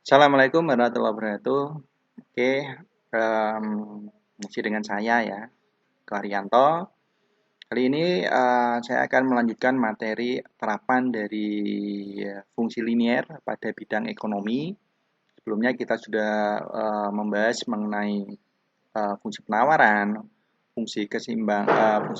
Assalamualaikum warahmatullahi wabarakatuh. Oke, em, masih dengan saya ya, Ko Haryanto. Kali ini saya akan melanjutkan materi terapan dari fungsi linier pada bidang ekonomi. Sebelumnya kita sudah membahas mengenai fungsi penawaran, fungsi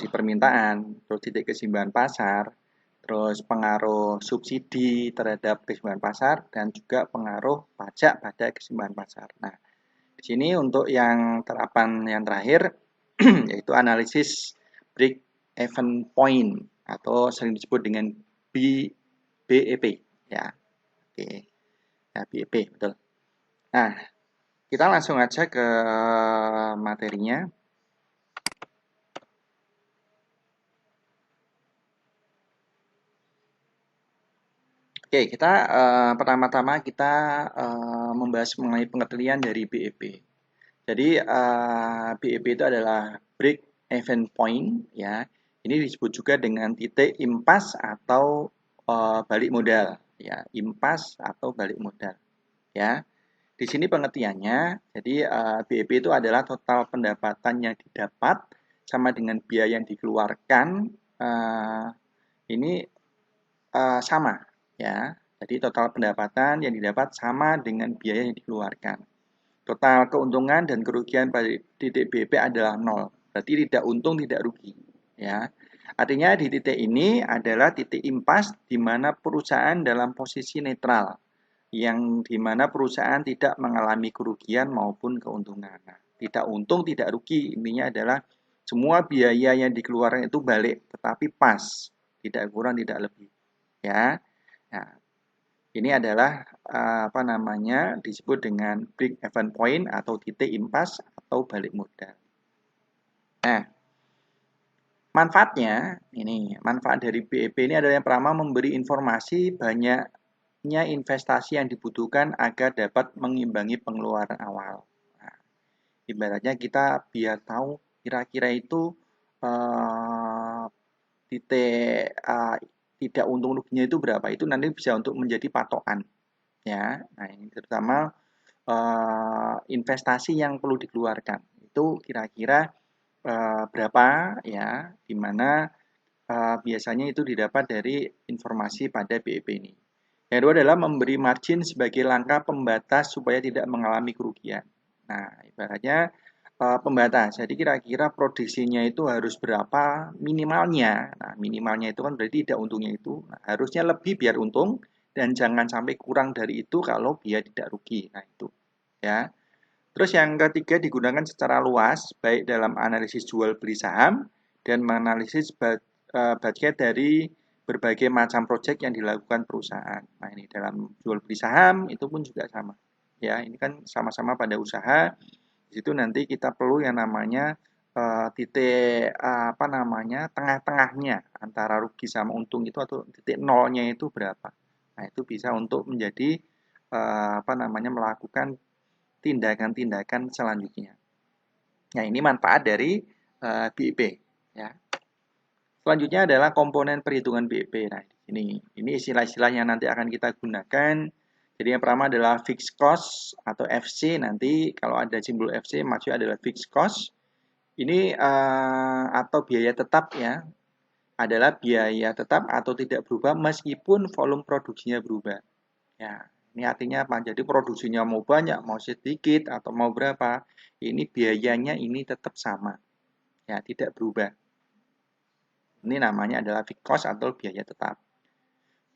permintaan, terus titik keseimbangan pasar, terus pengaruh subsidi terhadap keseimbangan pasar dan juga pengaruh pajak pada keseimbangan pasar. Nah, di sini untuk yang terapan yang terakhir yaitu analisis break even point atau sering disebut dengan BEP ya. Oke. Nah, BEP betul. Nah, kita langsung aja ke materinya. Oke, kita pertama-tama kita membahas mengenai pengertian dari BEP. Jadi BEP itu adalah break even point ya. Ini disebut juga dengan titik impas atau balik modal ya, impas atau balik modal ya. Di sini pengertiannya, jadi BEP itu adalah total pendapatan yang didapat sama dengan biaya yang dikeluarkan ini sama ya. Jadi total pendapatan yang didapat sama dengan biaya yang dikeluarkan. Total keuntungan dan kerugian pada titik BEP adalah nol. Berarti tidak untung, tidak rugi. Ya. Artinya di titik ini adalah titik impas di mana perusahaan dalam posisi netral. Yang di mana perusahaan tidak mengalami kerugian maupun keuntungan. Nah, tidak untung, tidak rugi. Intinya adalah semua biaya yang dikeluarkan itu balik, tetapi pas. Tidak kurang, tidak lebih. Ya. Nah, ini adalah apa namanya disebut dengan break even point atau titik impas atau balik modal. Nah, manfaatnya ini manfaat dari BEP ini adalah yang pertama memberi informasi banyaknya investasi yang dibutuhkan agar dapat mengimbangi pengeluaran awal. Nah, ibaratnya kita biar tahu kira-kira itu uh, titik tidak untung ruginya itu berapa, itu nanti bisa untuk menjadi patokan ya. Nah, ini terutama investasi yang perlu dikeluarkan itu kira-kira berapa ya, di mana biasanya itu didapat dari informasi pada BEP ini. Yang kedua adalah memberi margin sebagai langkah pembatas supaya tidak mengalami kerugian. Nah, ibaratnya pembatas. Jadi kira-kira produksinya itu harus berapa minimalnya. Nah, minimalnya itu kan berarti tidak untungnya itu. Nah, harusnya lebih biar untung dan jangan sampai kurang dari itu kalau biar tidak rugi. Nah, itu ya. Terus yang ketiga digunakan secara luas baik dalam analisis jual beli saham dan menganalisis budget dari berbagai macam proyek yang dilakukan perusahaan. Nah, ini dalam jual beli saham itu pun juga sama. Ya, ini kan sama-sama pada usaha. Di situ nanti kita perlu yang namanya titik apa namanya tengah-tengahnya antara rugi sama untung itu atau titik nolnya itu berapa. Nah, itu bisa untuk menjadi apa namanya melakukan tindakan-tindakan selanjutnya. Nah, ini manfaat dari BEP ya. Selanjutnya adalah komponen perhitungan BEP. Nah, ini istilah-istilah yang nanti akan kita gunakan. Jadi yang pertama adalah fixed cost atau FC. Nanti kalau ada simbol FC maksudnya adalah fixed cost. Ini atau biaya tetap ya. Adalah biaya tetap atau tidak berubah meskipun volume produksinya berubah. Ya, ini artinya apa? Jadi produksinya mau banyak, mau sedikit, atau mau berapa, ini biayanya ini tetap sama. Ya, tidak berubah. Ini namanya adalah fixed cost atau biaya tetap.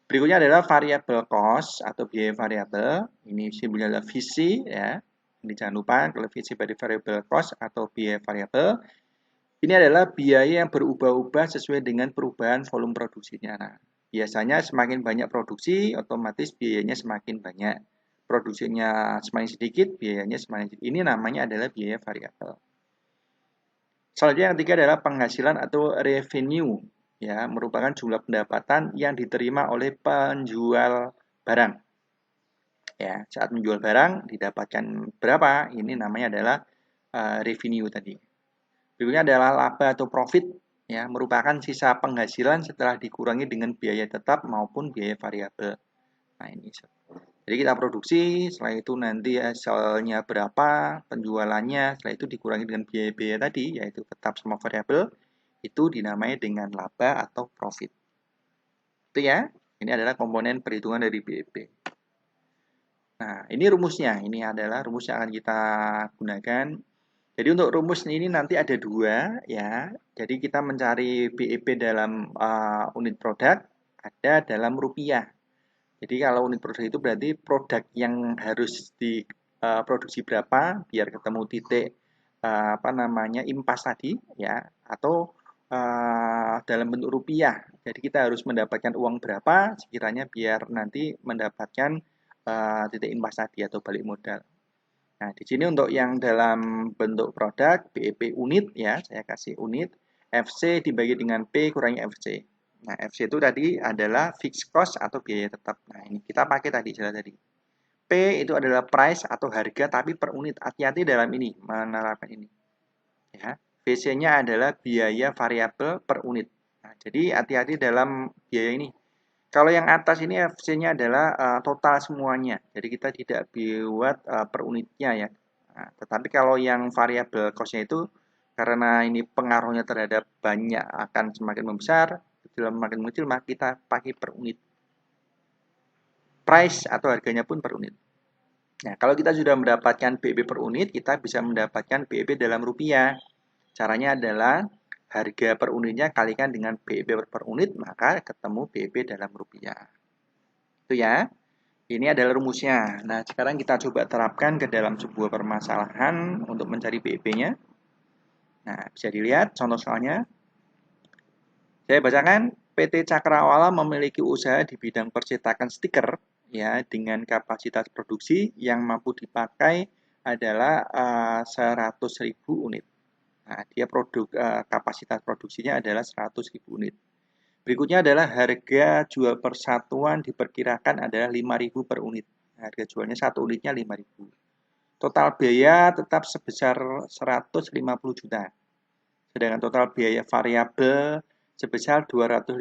Berikutnya adalah variable cost atau biaya variabel. Ini simbolnya adalah VC ya. Ini jangan lupa kalau VC dari variable cost atau biaya variabel. Ini adalah biaya yang berubah-ubah sesuai dengan perubahan volume produksinya. Nah, biasanya semakin banyak produksi, otomatis biayanya semakin banyak. Produksinya semakin sedikit, biayanya semakin sedikit. Ini namanya adalah biaya variabel. Selanjutnya yang ketiga adalah penghasilan atau revenue, ya, merupakan jumlah pendapatan yang diterima oleh penjual barang. Ya, saat menjual barang didapatkan berapa? Ini namanya adalah revenue tadi. Berikutnya adalah laba atau profit, ya, merupakan sisa penghasilan setelah dikurangi dengan biaya tetap maupun biaya variabel. Nah, ini Jadi kita produksi, setelah itu nanti hasilnya berapa, penjualannya, setelah itu dikurangi dengan biaya-biaya tadi, yaitu tetap sama variabel, itu dinamai dengan laba atau profit. Itu ya, ini adalah komponen perhitungan dari BEP. Nah, ini rumusnya, ini adalah rumus yang akan kita gunakan. Jadi untuk rumus ini nanti ada dua ya. Jadi kita mencari BEP dalam unit produk, ada dalam rupiah. Jadi kalau unit produk itu berarti produk yang harus diproduksi berapa biar ketemu titik apa namanya impas tadi ya, atau dalam bentuk rupiah. Jadi kita harus mendapatkan uang berapa sekiranya biar nanti mendapatkan titik impas tadi atau balik modal. Nah, di sini untuk yang dalam bentuk produk BEP unit ya, saya kasih unit, FC dibagi dengan P kurangi FC. Nah, FC itu tadi adalah fixed cost atau biaya tetap. Nah, ini kita pakai tadi jelas tadi. P itu adalah price atau harga tapi per unit. Hati-hati dalam ini menerapkan ini. Ya. VC-nya adalah biaya variabel per unit. Nah, jadi hati-hati dalam biaya ini. Kalau yang atas ini FC-nya adalah total semuanya. Jadi kita tidak buat per unitnya ya. Nah, tetapi kalau yang variabel cost-nya itu karena ini pengaruhnya terhadap banyak akan semakin membesar, dalam semakin mengecil maka kita pakai per unit. Price atau harganya pun per unit. Nah, kalau kita sudah mendapatkan BEP per unit, kita bisa mendapatkan BEP dalam rupiah. Caranya adalah harga per unitnya kalikan dengan BEP per unit, maka ketemu BEP dalam rupiah. Itu ya. Ini adalah rumusnya. Nah, sekarang kita coba terapkan ke dalam sebuah permasalahan untuk mencari BEP-nya. Nah, bisa dilihat contoh soalnya. Saya bacakan, PT Cakrawala memiliki usaha di bidang percetakan stiker ya dengan kapasitas produksi yang mampu dipakai adalah 100.000 unit. Nah, dia kapasitas produksinya adalah 100.000 unit. Berikutnya adalah harga jual persatuan diperkirakan adalah 5.000 per unit. Nah, harga jualnya satu unitnya 5.000. Total biaya tetap sebesar 150 juta. Sedangkan total biaya variabel sebesar 250.000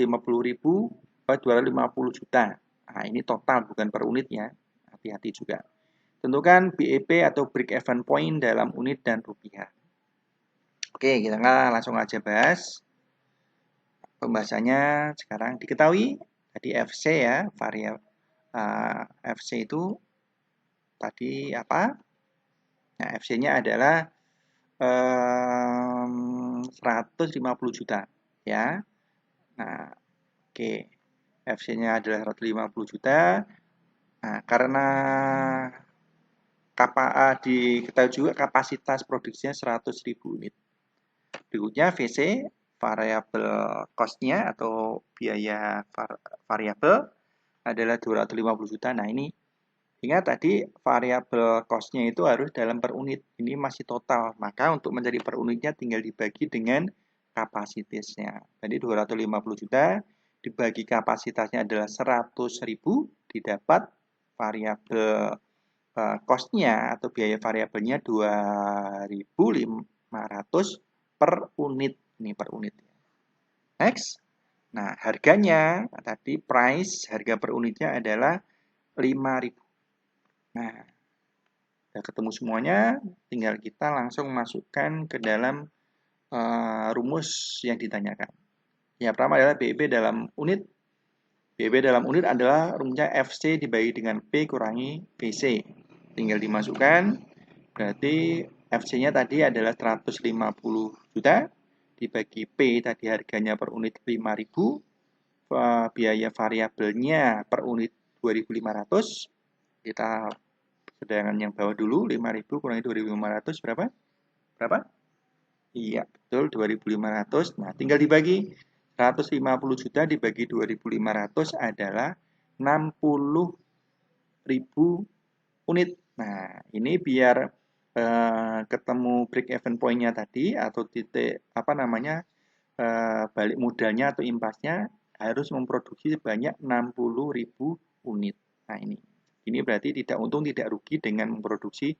250 juta. Nah, ini total bukan per unitnya. Hati-hati juga. Tentukan BEP atau break even point dalam unit dan rupiah. Oke, kita langsung aja bahas. Pembahasannya sekarang diketahui tadi FC ya, variabel FC itu tadi apa? Nah, FC-nya adalah 150 juta ya. Nah, oke. FC-nya adalah 150 juta. Nah, karena diketahui juga kapasitas produksinya 100.000 unit. Berikutnya VC, variabel cost-nya atau biaya variabel adalah 250 juta. Nah, ini ingat tadi variabel cost-nya itu harus dalam per unit. Ini masih total. Maka untuk mencari per unitnya tinggal dibagi dengan kapasitasnya. Jadi 250 juta dibagi kapasitasnya adalah 100.000 didapat variabel cost-nya atau biaya variabelnya 2.500 per unit. Ini per unit. Next. Nah, harganya tadi price harga per unitnya adalah 5.000. Nah, sudah ketemu semuanya, tinggal kita langsung masukkan ke dalam rumus yang ditanyakan. Yang pertama adalah BEP dalam unit. BEP dalam unit adalah rumusnya FC dibagi dengan P kurangi VC. Tinggal dimasukkan, berarti FC-nya tadi adalah 150 juta, dibagi P tadi harganya per unit 5.000, biaya variabelnya per unit 2.500, kita sedangkan yang bawah dulu 5.000 kurangi 2.500 berapa? Berapa? Iya, betul 2.500. Nah, tinggal dibagi 150 juta dibagi 2.500 adalah 60.000 unit. Nah, ini biar ketemu break even point-nya tadi atau titik apa namanya balik modalnya atau impasnya harus memproduksi sebanyak 60.000 unit. Nah, ini berarti tidak untung tidak rugi dengan memproduksi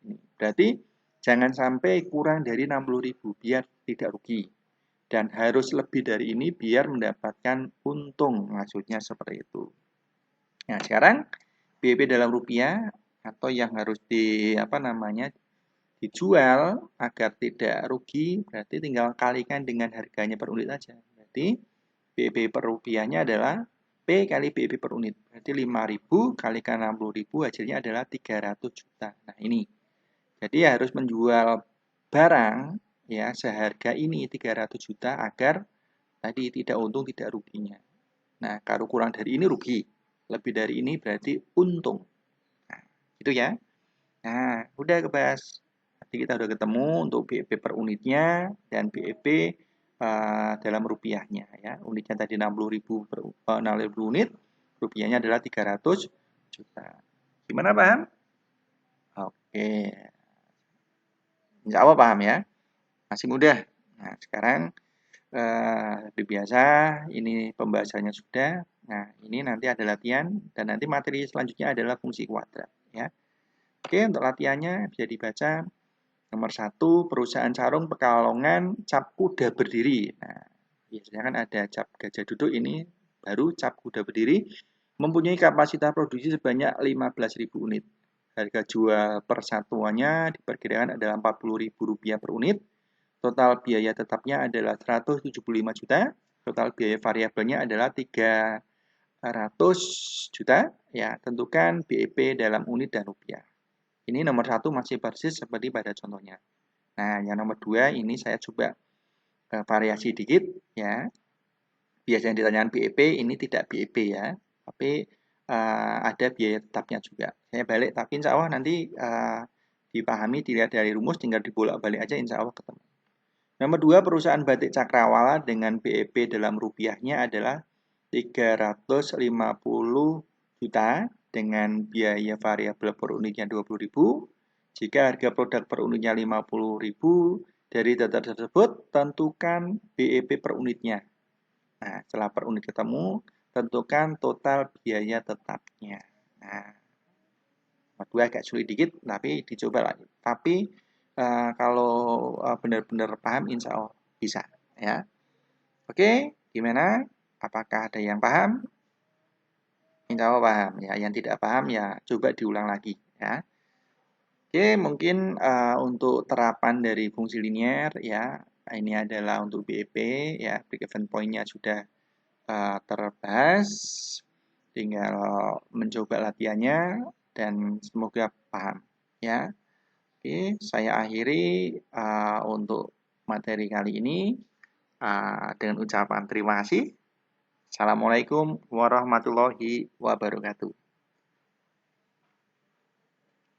ini. Berarti jangan sampai kurang dari 60.000 biar tidak rugi. Dan harus lebih dari ini biar mendapatkan untung. Maksudnya seperti itu. Nah, sekarang BEP dalam rupiah atau yang harus dijual agar tidak rugi, berarti tinggal kalikan dengan harganya per unit aja. Berarti BEP per rupiahnya adalah P kali BEP per unit. Berarti 5.000 kalikan 60.000 hasilnya adalah 300 juta. Nah, ini. Jadi harus menjual barang ya seharga ini 300 juta agar tadi tidak untung tidak ruginya. Nah, kalau kurang dari ini rugi. Lebih dari ini berarti untung. Nah, gitu ya. Nah, udah kebas. Nanti kita udah ketemu untuk BEP per unitnya dan BEP dalam rupiahnya ya. Unitnya tadi 60.000 per 60.000 unit, rupiahnya adalah 300 juta. Gimana paham? Oke. Insya Allah paham ya. Masih mudah. Nah, sekarang lebih biasa ini pembahasannya sudah. Nah, ini nanti ada latihan dan nanti materi selanjutnya adalah fungsi kuadrat ya. Oke, untuk latihannya bisa dibaca. Nomor 1, perusahaan sarung Pekalongan cap kuda berdiri. Nah, biasanya kan ada cap gajah duduk, ini baru cap kuda berdiri. Mempunyai kapasitas produksi sebanyak 15.000 unit. Harga jual persatuannya diperkirakan adalah Rp40.000 per unit. Total biaya tetapnya adalah 175 juta. Total biaya variabelnya adalah 300 juta. Ya, tentukan BEP dalam unit dan rupiah. Ini nomor 1 masih persis seperti pada contohnya. Nah, yang nomor 2 ini saya coba variasi dikit ya. Biasanya ditanyakan BEP, ini tidak BEP ya, tapi ada biaya tetapnya juga. Saya balik, tapi insya Allah nanti dipahami, dilihat dari rumus, tinggal dibolak-balik aja, insya Allah ketemu. Nomor 2, perusahaan batik Cakrawala dengan BEP dalam rupiahnya adalah 350 juta dengan biaya variabel per unitnya 20.000. Jika harga produk per unitnya 50.000, dari data tersebut tentukan BEP per unitnya. Nah, setelah per unit ketemu, tentukan total biaya tetapnya. Nah, nomor 2 agak sulit dikit, tapi dicoba lagi. Tapi kalau benar-benar paham, insya Allah bisa. Ya, oke, gimana? Apakah ada yang paham? Insya Allah paham. Ya, yang tidak paham ya coba diulang lagi. Ya. Oke, mungkin untuk terapan dari fungsi linier ya, ini adalah untuk BEP ya, break even point-nya sudah terbahas. Tinggal mencoba latihannya dan semoga paham ya. Oke, saya akhiri untuk materi kali ini dengan ucapan terima kasih. Assalamualaikum warahmatullahi wabarakatuh.